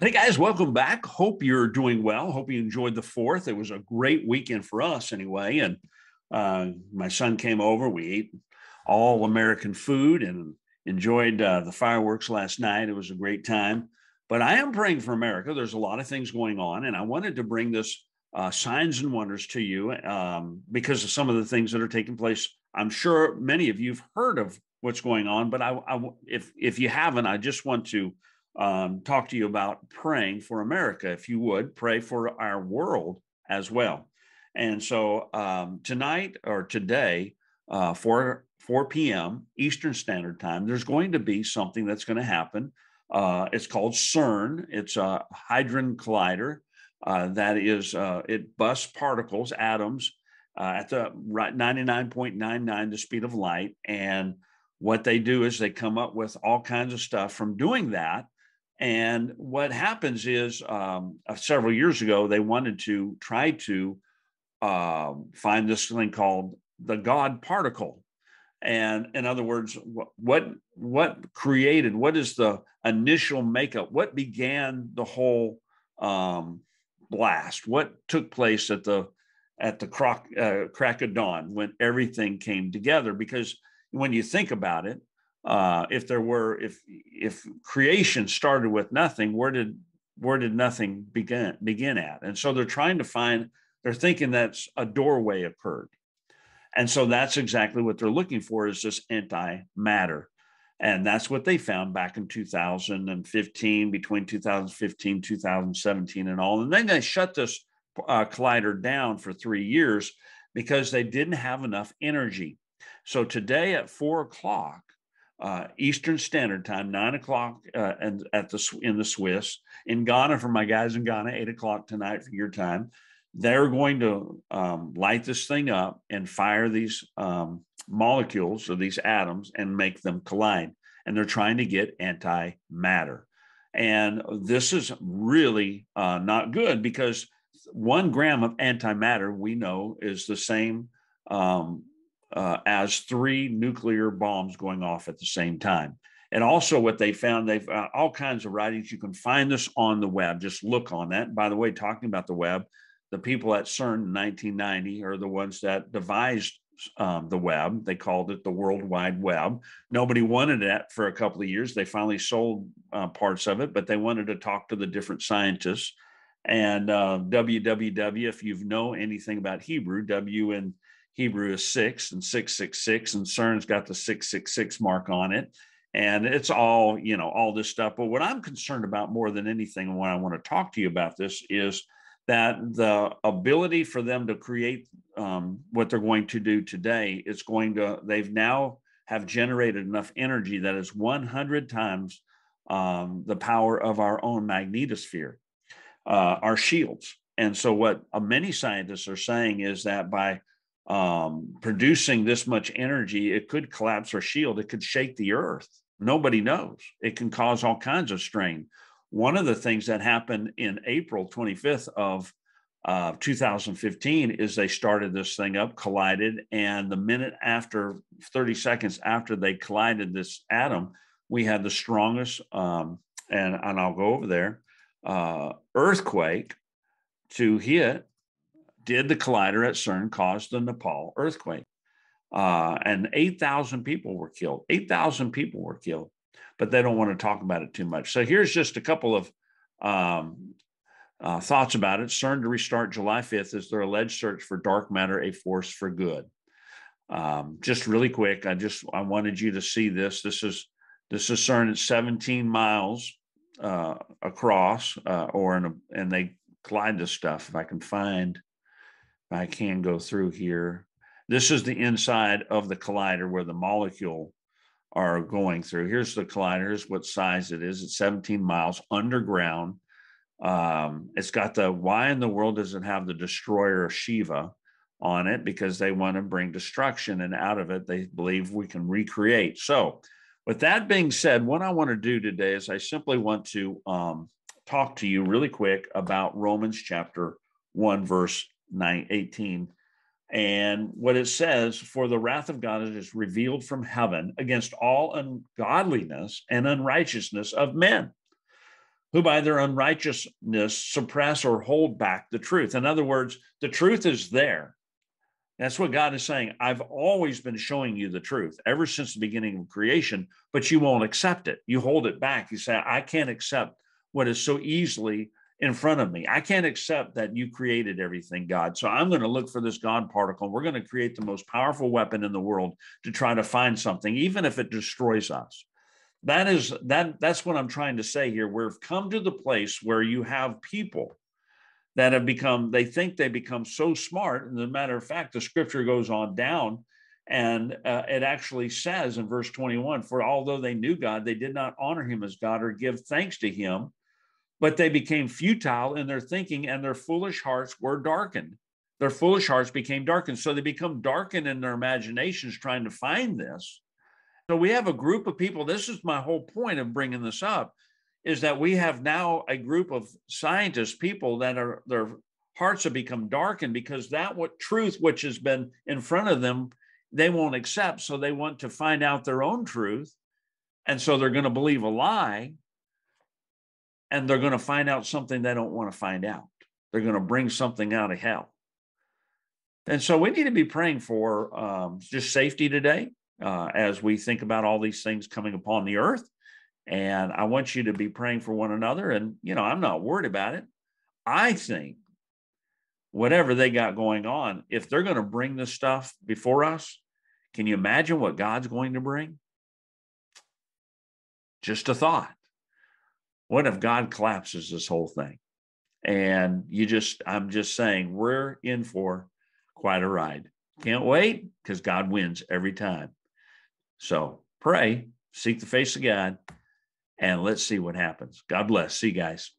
Hey guys, welcome back. Hope you're doing well. Hope you enjoyed the 4th. It was a great weekend for us anyway. And my son came over. We ate all American food and enjoyed the fireworks last night. It was a great time. But I am praying for America. There's a lot of things going on. And I wanted to bring this signs and wonders to you because of some of the things that are taking place. I'm sure many of you have heard of what's going on. But if you haven't, I just want to talk to you about praying for America. If you would, pray for our world as well. And so tonight or today, 4 p.m. Eastern Standard Time, there's going to be something that's going to happen. It's called CERN. It's a Hadron Collider. It busts particles, atoms, at the 99.99 the speed of light. And what they do is they come up with all kinds of stuff from doing that. And what happens is several years ago, they wanted to try to find this thing called the God particle. And in other words, what created, what is the initial makeup? What began the whole blast? What took place at the crack of dawn when everything came together? Because when you think about it, if creation started with nothing, where did nothing begin at? And so they're thinking that's a doorway occurred. And so that's exactly what they're looking for, is this antimatter. And that's what they found back in 2015, between 2015, 2017 and all. And then they shut this collider down for 3 years because they didn't have enough energy. So today at 4 o'clock, Eastern Standard Time, 9 o'clock, and in the Swiss, in Ghana for my guys in Ghana, 8 o'clock tonight for your time. They're going to light this thing up and fire these molecules or these atoms and make them collide. And they're trying to get antimatter. And this is really not good, because 1 gram of antimatter, we know, is the same as 3 nuclear bombs going off at the same time. And also what they found, they've all kinds of writings. You can find this on the web. Just look on that. By the way, talking about the web, the people at CERN in 1990 are the ones that devised the web. They called it the World Wide Web. Nobody wanted it for a couple of years. They finally sold parts of it, but they wanted to talk to the different scientists. And WWW, if you know anything about Hebrew, W in Hebrew is 6 and 666, and CERN's got the 666 mark on it. And it's all, all this stuff. But what I'm concerned about more than anything, and what I want to talk to you about this, is that the ability for them to create what they're going to do today, they've now have generated enough energy that is 100 times the power of our own magnetosphere, our shields. And so what many scientists are saying is that by producing this much energy, it could collapse our shield. It could shake the earth. Nobody knows. It can cause all kinds of strain. One of the things that happened in April 25th of 2015 is they started this thing up, collided, and the minute after, 30 seconds after they collided this atom, we had the strongest, and I'll go over there, earthquake to hit. Did the collider at CERN cause the Nepal earthquake? And 8,000 people were killed. 8,000 people were killed, but they don't want to talk about it too much. So here's just a couple of thoughts about it. CERN to restart July 5th is their alleged search for dark matter, a force for good. Just really quick, I wanted you to see this. This is CERN. It's 17 miles across, and they collide this stuff. If I can go through here. This is the inside of the collider where the molecule are going through. Here's the collider. Here's what size it is. It's 17 miles underground. It's got why in the world does it have the destroyer of Shiva on it? Because they want to bring destruction, and out of it, they believe we can recreate. So with that being said, what I want to do today is I simply want to talk to you really quick about Romans chapter 1, verse 18. And what it says, for the wrath of God is revealed from heaven against all ungodliness and unrighteousness of men who by their unrighteousness suppress or hold back the truth. In other words, the truth is there. That's what God is saying. I've always been showing you the truth ever since the beginning of creation, but you won't accept it. You hold it back. You say, I can't accept what is so easily in front of me. I can't accept that you created everything, God. So I'm going to look for this God particle. We're going to create the most powerful weapon in the world to try to find something, even if it destroys us. That's what I'm trying to say here. We've come to the place where you have people that have become, they think they become so smart. And as a matter of fact, the scripture goes on down and it actually says in verse 21, for although they knew God, they did not honor him as God or give thanks to him, but they became futile in their thinking and their foolish hearts were darkened. Their foolish hearts became darkened. So they become darkened in their imaginations trying to find this. So we have a group of people. This is my whole point of bringing this up, is that we have now a group of scientists, people that are, their hearts have become darkened because that what truth, which has been in front of them, they won't accept. So they want to find out their own truth. And so they're going to believe a lie and they're going to find out something they don't want to find out. They're going to bring something out of hell. And so we need to be praying for just safety today as we think about all these things coming upon the earth. And I want you to be praying for one another. And, you know, I'm not worried about it. I think whatever they got going on, if they're going to bring this stuff before us, can you imagine what God's going to bring? Just a thought. What if God collapses this whole thing? And I'm just saying, we're in for quite a ride. Can't wait, because God wins every time. So pray, seek the face of God, and let's see what happens. God bless. See you guys.